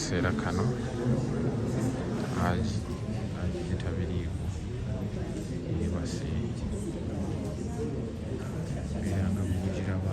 kaseera kano agitabiriivu yeebase era nga mugiraba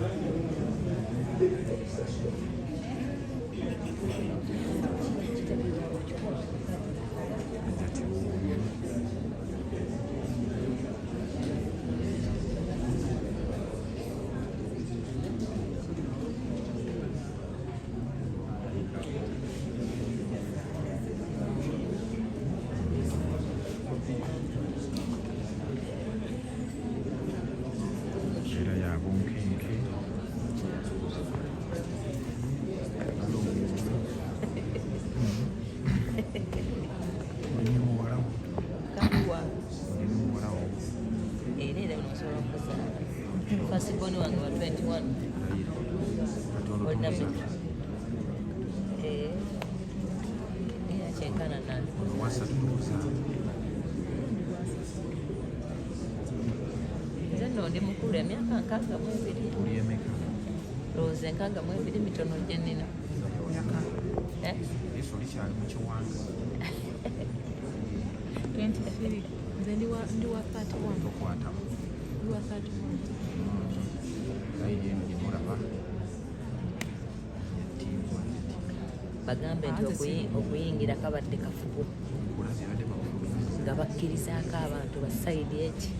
Firstborn wange wa 21 olina era kyenkana nani nze nno ndi mukulu emyaka 62 lowooza 62 mitono gye nnina olikyali mu kiwanga 23 nze ndi wa 31 tokwatamu ndi wa 31 bagambe nti okuyingira kabadde kafubu nga bakkirizaako abantu ba sayidi eki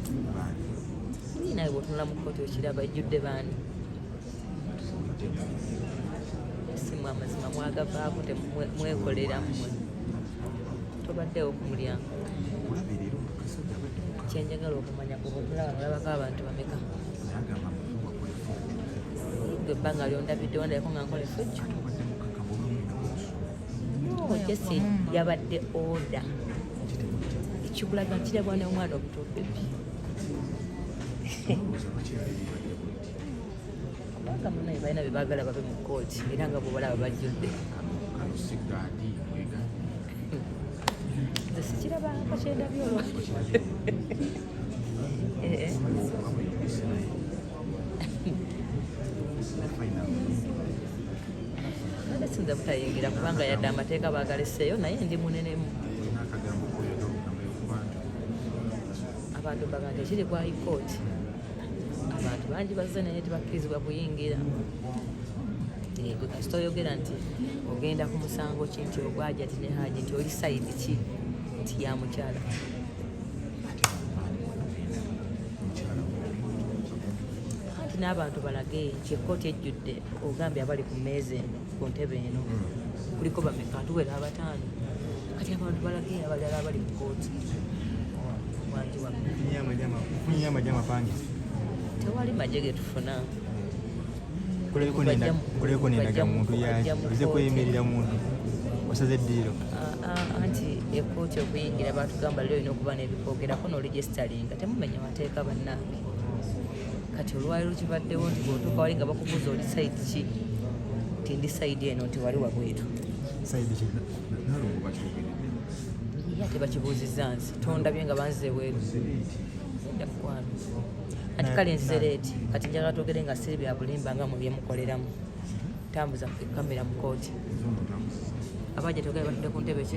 naye bwotunula mu kkooti okiraba ejjudde baani esimu amazima mwagavaako temwekolera mmwe tobaddewo ku mulyango kyenjagala okumanya ku butulaba nolabako abantu bameka gwe ebbanga lyondabidde wandayako nga nkola effujjo Jesse yabadde oda ekikulaga kirabwa n'omwana omuto bebi kubanga munaye balina bye baagala babe mu kkooti era nga bwe balaba bajjudde nze sikirabako kyendabye olwo sinza butayingira kubanga yadde amateeka baagaleseeyo naye ndi munenemu abantu baga nti ekiri kwa hikooti abantu bangi bazze naye tebakkirizibwa kuyingira gwe kasita oyogera nti ogenda ku musango ki nti ogwaja ti ne haji nti oli sayidi ki nti ya mukyala anti n'abantu balage nti ekkooti ejjudde ogambye abali ku mmeeza eno ku ntebe eno kuliko bameka tuwera abataano kati abantu balage abalala abali mu kkooti wangi wafunye amagye amapangisa tewali magye getufuna kuleko nendaga muntu yaki oze kweyimirira muntu wasaze eddiiro anti ekkooti okuyingira batugamba lero olina okuba n'ebikwogerako n'oregisteringa temumenya mateeka bannange kati olwaliro kibaddewo nti bwotuuka wali nga bakubuuza oli sayidi ki nti ndi sayidi eno nti wali wabwetu ya tebakibuuzizza nsi tondabye nga banzize weeru dakwano ati kale nzizereeti kati njagala twogere nga siri bya bulimba nga mu byemukoleramu tambuza kamera mu kooti abaja togale batudde ku ntebe ki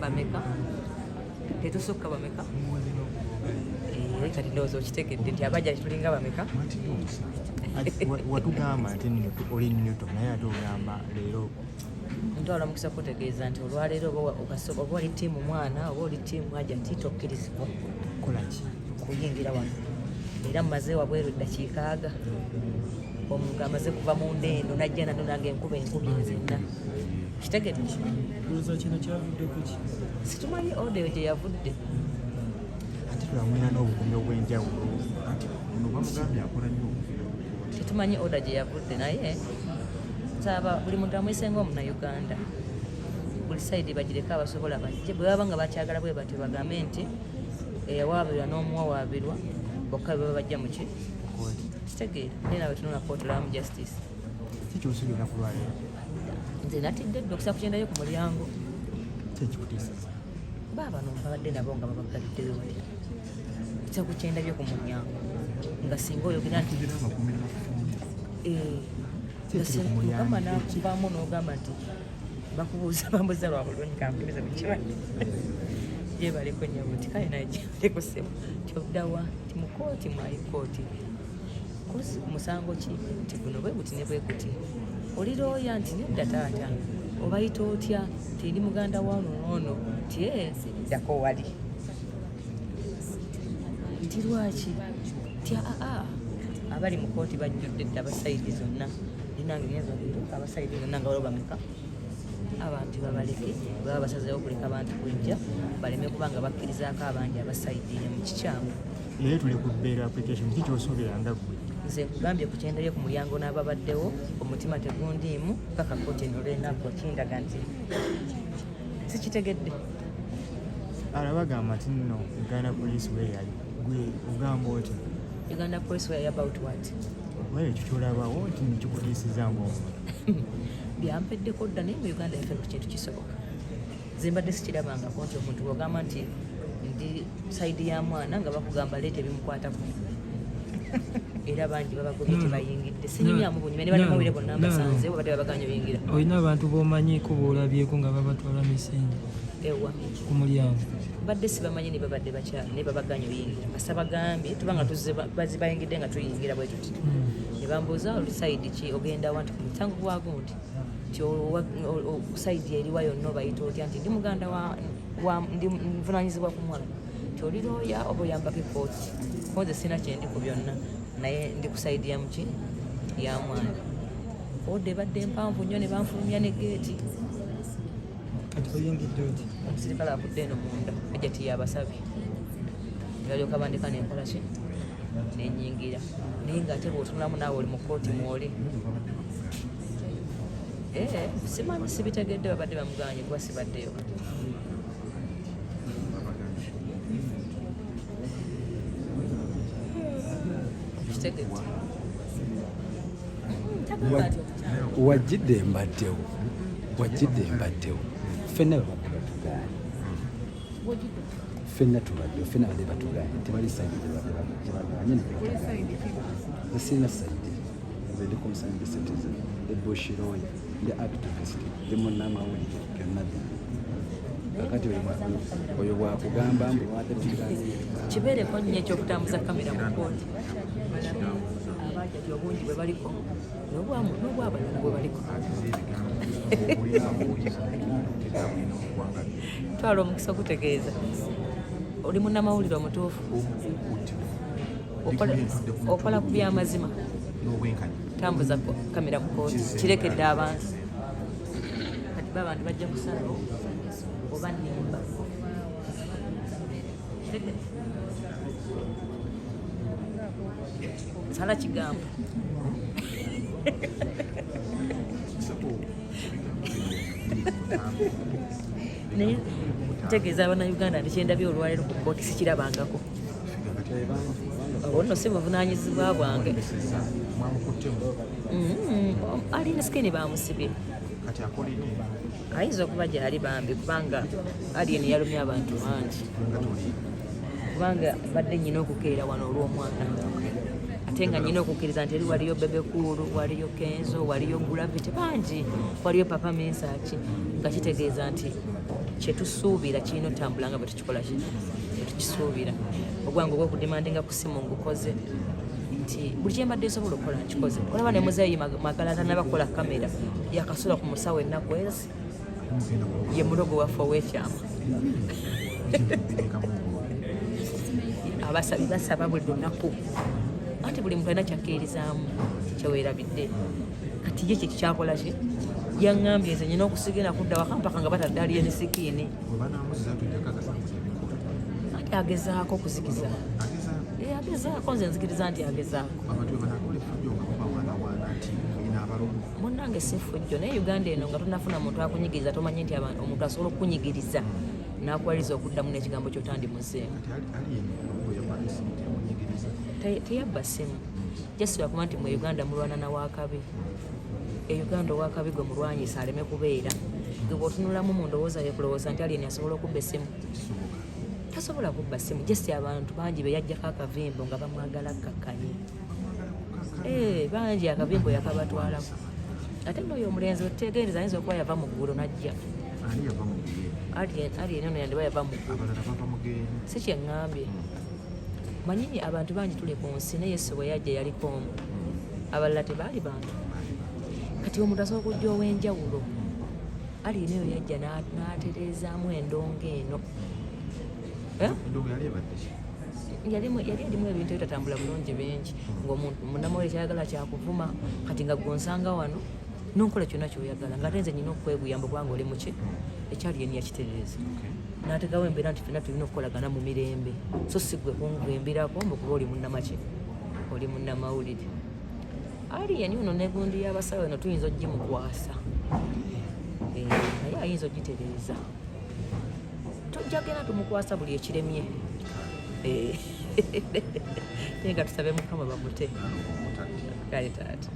bameka tetusukka bameka kati ndowooza okitegedde nti abaja tulinga bameka watugamba nti oli nnyuto naye ate ogamba leero ntwala mukisa kutegeeza nti olwaleero oba oli ttiimu mwana oba oli ttiimu aja nti tokkirizibwa kolaki kuyingira wano era mumaze wabweru eddakiika aga omuntu amaze kuva mu ndeeno najja nano nange enkuba enkubye nzenna kitegedde situmanyi odeyo gye yavudde ate tulamwina n'obukuumi obw'enjawulo tetumanyi oda gye yavudde naye nsaba buli muntu amwesenga omunauganda buli sayidi bagireko abasobola bajje bwe baba nga bakyagala bwe batyo bagambe nti eyawaabirwa n'omuwawaabirwa bokka bwe baba bajja muki kitegeera naye nawe tunula kootulamu justice kikyusiga olunaku lwaleero nze natidde dde okusa kukyendayo ku mulyango kyekikutiisiza baaba nombabadde nabo nga babagaliddeyo wali kisa kukyendabyo ku mulyango nga singa oyogera nti mukama nakuvaamu n'ogamba nti bakubuuza bambuza lwa bulungi kankubuza mukimanyi gye baliko nyabuti kale naye gyebaleko ssebo tyoddawa ti mu kooti mwayikooti musango ki nti guno bwe guti ne bwe guti oli looya nti nedda taata obayita otya tindi muganda waano noono ti ddako wali nti lwaki ti abali mu kooti bajjudde dda abasayidi zonna ninange nyezabiruka abasayidi zonna nga waliwo bameka abantu babaleke baba basazeewo okuleka abantu kujja baleme kubanga bakkirizaako abangi abasayidire mu kikyamu era tuli ku bbeera application ki kyosuubiranga gwe nze nkugambye ku kyenderye ku mulyango n'ababaddewo omutima tegundiimu paka kooti eno olw'ennaku kindaga nti sikitegedde alabagamba nti nno Uganda Police weyali gwe ogamba oti Uganda Police weyali about what oba ekyo kyolabawo nti nekikuliisiza ngaomuntu byampeddeko dda naye mu Uganda yaffe ku kintu kisoboka nze mbadde sikirabangako nti omuntu bwogamba nti ndi sayidi ya mwana nga bakugamba leeta ebimukwatako era bangi babagobye tebayingidde sinyumyamu bunyuma ne banamawire bonna mbasanze babadde babaganya oyingira olina abantu bomanyiiko boolabyeko nga babatwala misinde ewa ku mulyango badde sibamanyi ne babadde bakyala ne babaganya oyingira basabagambye tubanga bazibayingidde nga tuyingira bwe tuti ne bambuuza olusayidi ki ogenda wa nti ku mutango gwago nti sayidi eriwa yonna obayita otya nti ndi muganda ndi nvunanyizibwa ku mwana nti oli looya oba oyambako ekooti konze sina kyendi ku byonna naye ndi ku sayidi yamuki ya mwana odde badde empanvu nnyo ne banfulumya ne geeti kati oyingidde oti omusirikale akudde eno munda ejati yabasabye balyoka bandika nenkola ki nenyingira naye ngaate bwotunulamu naawe oli mu kooti mwoli simanyi sibitegedde babadde bamuganye kuba sibaddeyo kitegedde wajjidde mbaddewo ffenna babadde batuganye ffenna tubaddewo ffenna badde batuganye tebali sayidi gyebaganye nesirina sayidi nze ndi concerned citizen the bushiroy the activist the munnamawulire byonna kakati oyo bwakugamba mbuwadde tuganye kibeereko nnyo ekyokutambuza kamera mu kooti abajjati obungi bwe baliko n'obwabalala bwe baliko twala omukisa okutegeeza oli munnamawulire omutuufu okola ku byamazima tambuza kamera mu kooti kirekedde abantu kati ba abantu bajja kusalawo oba nimba sala kigambo naye ntegeeza abannayuganda nekyendabye olwaleero ku kooti sikirabangako ono si buvunanyizibwa bwange alina sikini bamusibye ayinza okuba gyali bambi kubanga aliyeni yalumya abantu bangi kubanga badde nyina okukeera wano olw'omwana ate nga nyina okukkiriza nti eri waliyo bebekulu waliyo kenzo waliyo gravity bangi waliyo papa mensaki nga kitegeeza nti kyetusuubira kirina otambula nga bwetukikola bwetukisuubira ogwange obwokudimandinga ku simu ngukoze nti buli kyembadde nsobola okukola nkikoze olaba ne muzeeyi magalaza nabakola kamera yakasula ku musawo ennaku ezi ye mulogo waffe ow'ekyama abasabi basaba buli lunaku anti buli muntu alina kyakkiririzaamu kyeweerabidde kati ye kyekyo kyakola ki yaŋŋambye nze nyina okusigenda kudda waka mpaka nga batadde aliyo ne sikiini anti agezaako okuzikiza agezaako nze nzikiriza nti agezaako munnange sifujjo naye Uganda eno nga tonafuna muntu akunyigiriza tomanyi nti omuntu asobola okukunyigiriza n'akuwaliza okuddamu n'ekigambo kyotandimuzeemu teyabba ssimu jasibwa kuba nti mu Uganda mulwana na waakabi Uganda owakabi gwe mulwanyisa aleme kubeera gwe bw'otunulamu mu ndowooza ye kulowooza nti aliyeni asobola okubba essimu tasobola kubba ssimu jesi abantu bangi be yajjako akavimbo nga bamwagala kakkanye bangi akavimbo yakabatwalako ate n'oyo omulenzi otegeereza ayinza okuba yava mu ggulo najja ani yava mu ggeeni ali eno yandiba yava mu ggulo abalala bava mu geeni si kyeŋŋambye manyi abantu bangi tuli ku nsi ne yesu bwe yajja yaliko omu abalala tebaali bantu kati omuntu asobola okujja ow'enjawulo ali neyo yajja n'atereezaamu endongo eno endongo yali ebadde ki yali erimu ebintu ebitatambula bulungi bingi ngaomuntu munamawulire kyayagala kyakuvuma kati nga gwonsanga wano nonkola kyonna kyoyagala nga ate nze nyina okweguyamba kubanga oli muki ekyali yeni yakitereeza n'ategawo embeera nti fenna tulina okukolagana mu mirembe so si gwe kungwembirako mbukuba oli munnamaki oli munnamawulire ali yeni uno negundi y'abasawo eno tuyinza ogimukwasa naye ayinza ogitereeza tujja genda tumukwasa buli ekiremye naye nga tusabe mukama bamute kale taata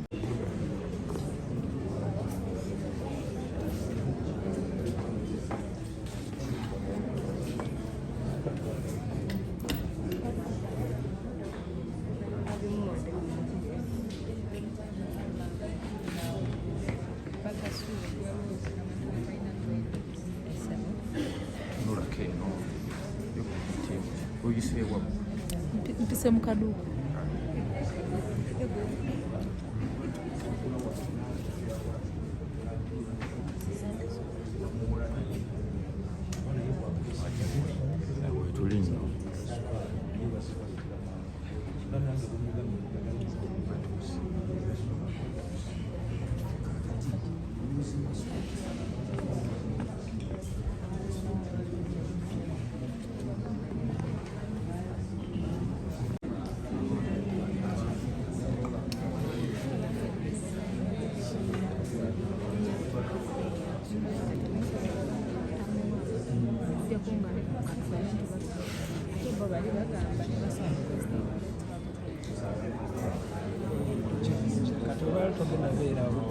nolako eno oyiseewa mpise mu kaduuka. tuli nno kati obaali togenda beerawo